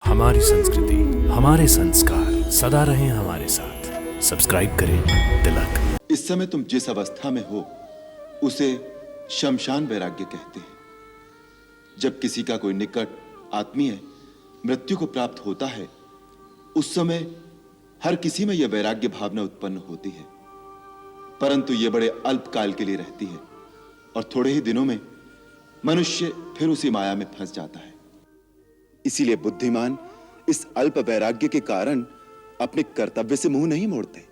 हमारी संस्कृति, हमारे संस्कार सदा रहें हमारे साथ। सब्सक्राइब करें तिलक। इस समय तुम जिस अवस्था में हो उसे शमशान वैराग्य कहते हैं। जब किसी का कोई निकट आत्मीय मृत्यु को प्राप्त होता है, उस समय हर किसी में यह वैराग्य भावना उत्पन्न होती है, परंतु यह बड़े अल्पकाल के लिए रहती है और थोड़े ही दिनों में मनुष्य फिर उसी माया में फंस जाता है। इसीलिए बुद्धिमान इस अल्प वैराग्य के कारण अपने कर्तव्य से मुंह नहीं मोड़ते।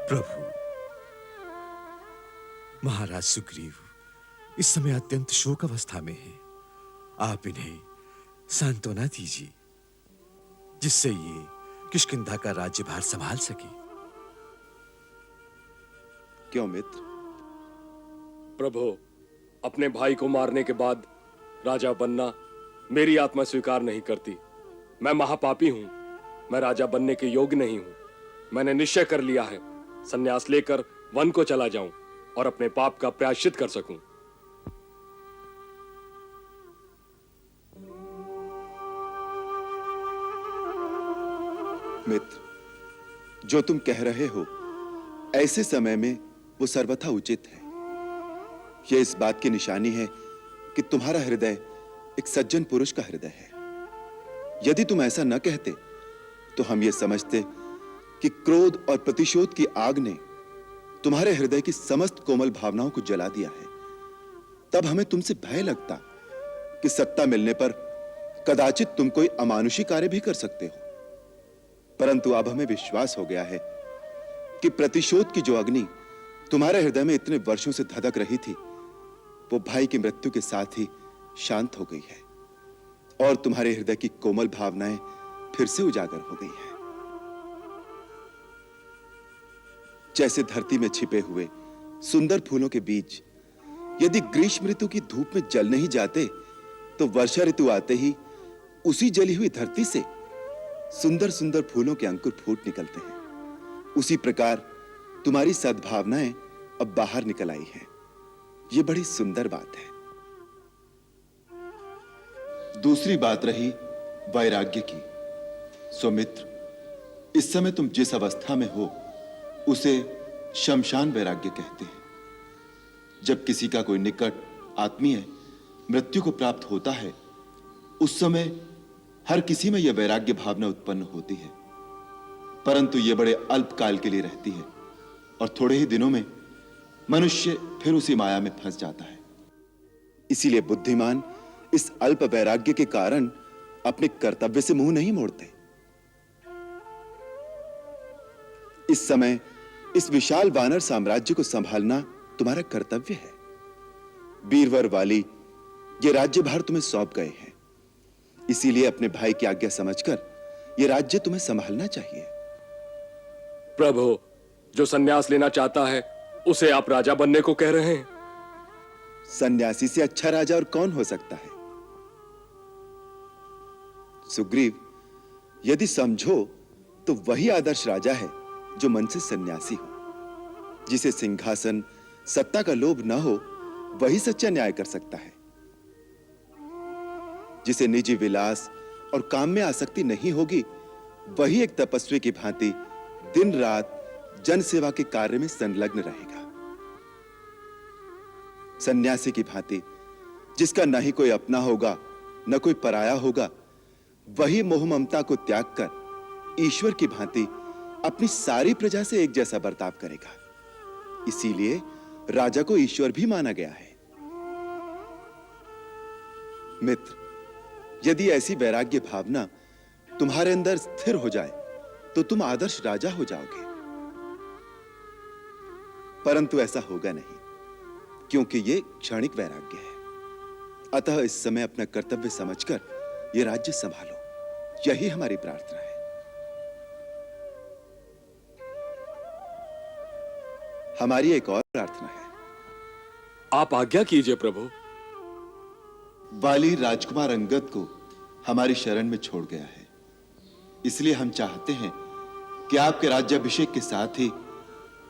प्रभु, महाराज सुग्रीव इस समय अत्यंत शोक अवस्था में हैं। आप इन्हें सांत्वना दीजिए, जिससे ये किष्किंधा का राज्यभार संभाल सके। क्यों मित्र? प्रभु, अपने भाई को मारने के बाद राजा बनना मेरी आत्मा स्वीकार नहीं करती। मैं महापापी हूं, मैं राजा बनने के योग्य नहीं हूं। मैंने निश्चय कर लिया है, संन्यास लेकर वन को चला जाऊं और अपने पाप का प्रायश्चित कर सकूं। मित्र, जो तुम कह रहे हो ऐसे समय में वो सर्वथा उचित है। यह इस बात की निशानी है कि तुम्हारा हृदय एक सज्जन पुरुष का हृदय है। यदि तुम ऐसा न कहते तो हम ये समझते कि क्रोध और प्रतिशोध की आग ने तुम्हारे हृदय की समस्त कोमल भावनाओं को जला दिया है। तब हमें तुमसे भय लगता कि सत्ता मिलने पर कदाचित तुम कोई अमानुषी कार्य भी कर सकते हो। परंतु अब हमें विश्वास हो गया है कि प्रतिशोध की जो अग्नि तुम्हारे हृदय में इतने वर्षों से धधक रही थी, वो भाई की मृत्यु के साथ ही शांत हो गई है और तुम्हारे हृदय की कोमल भावनाएं फिर से उजागर हो गई है। जैसे धरती में छिपे हुए सुंदर फूलों के बीज यदि ग्रीष्म ऋतु की धूप में जल नहीं जाते, तो वर्षा ऋतु आते ही उसी जली हुई धरती से सुंदर सुंदर फूलों के अंकुर फूट निकलते हैं। उसी प्रकार तुम्हारी सद्भावनाएं अब बाहर निकल आई हैं। यह बड़ी सुंदर बात है। दूसरी बात रही वैराग्य की। सो मित्र, इस समय तुम जिस अवस्था में हो उसे शमशान वैराग्य कहते हैं। जब किसी का कोई निकट आत्मीय मृत्यु को प्राप्त होता है, उस समय हर किसी में यह वैराग्य भावना उत्पन्न होती है, परंतु यह बड़े अल्पकाल के लिए रहती है और थोड़े ही दिनों में मनुष्य फिर उसी माया में फंस जाता है। इसीलिए बुद्धिमान इस अल्प वैराग्य के कारण अपने कर्तव्य से मुंह नहीं मोड़ते। इस समय इस विशाल वानर साम्राज्य को संभालना तुम्हारा कर्तव्य है। बीरवर वाली ये राज्यभार तुम्हें सौंप गए हैं, इसीलिए अपने भाई की आज्ञा समझकर यह राज्य तुम्हें संभालना चाहिए। प्रभु, जो संन्यास लेना चाहता है उसे आप राजा बनने को कह रहे हैं। सन्यासी से अच्छा राजा और कौन हो सकता है? सुग्रीव, यदि समझो तो वही आदर्श राजा है जो मन से सन्यासी हो। जिसे सिंहासन सत्ता का लोभ न हो, वही सच्चा न्याय कर सकता है। जिसे निजी विलास और काम में आसक्ति नहीं होगी, वही एक तपस्वी की भांति दिन रात जन सेवा के कार्य में संलग्न रहेगा। सन्यासी की भांति जिसका न ही कोई अपना होगा न कोई पराया होगा, वही मोह ममता को त्याग कर ईश्वर की भांति अपनी सारी प्रजा से एक जैसा बर्ताव करेगा। इसीलिए राजा को ईश्वर भी माना गया है। मित्र, यदि ऐसी वैराग्य भावना तुम्हारे अंदर स्थिर हो जाए तो तुम आदर्श राजा हो जाओगे, परंतु ऐसा होगा नहीं। क्योंकि ये क्षणिक वैराग्य है। अतः इस समय अपना कर्तव्य समझकर ये राज्य संभालो, यही हमारी प्रार्थना है। हमारी एक और प्रार्थना है। आप आज्ञा कीजिए प्रभु। वाली राजकुमार अंगद को हमारी शरण में छोड़ गया है, इसलिए हम चाहते हैं कि आपके राज्याभिषेक के साथ ही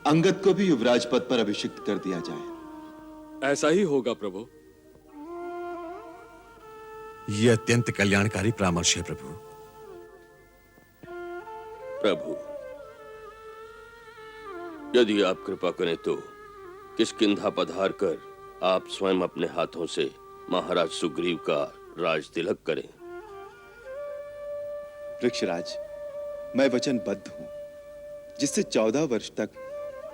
अंगद को भी युवराज पद पर अभिषिक्त कर दिया जाए। ऐसा ही होगा प्रभु। यह अत्यंत कल्याणकारी परामर्श है प्रभु। प्रभु, यदि आप कृपा करें तो किष्किंधा पधार कर आप स्वयं अपने हाथों से महाराज सुग्रीव का राज तिलक करें। वृक्षराज, मैं वचनबद्ध हूं, जिससे 14 वर्ष तक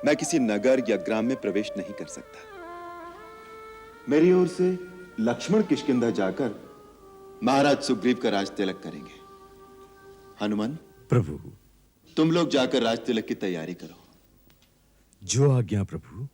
मैं किसी नगर या ग्राम में प्रवेश नहीं कर सकता। मेरी ओर से लक्ष्मण किष्किंधा जाकर महाराज सुग्रीव का राज तिलक करेंगे। हनुमान, प्रभु, तुम लोग जाकर राज तिलक की तैयारी करो। जो आज्ञा प्रभु।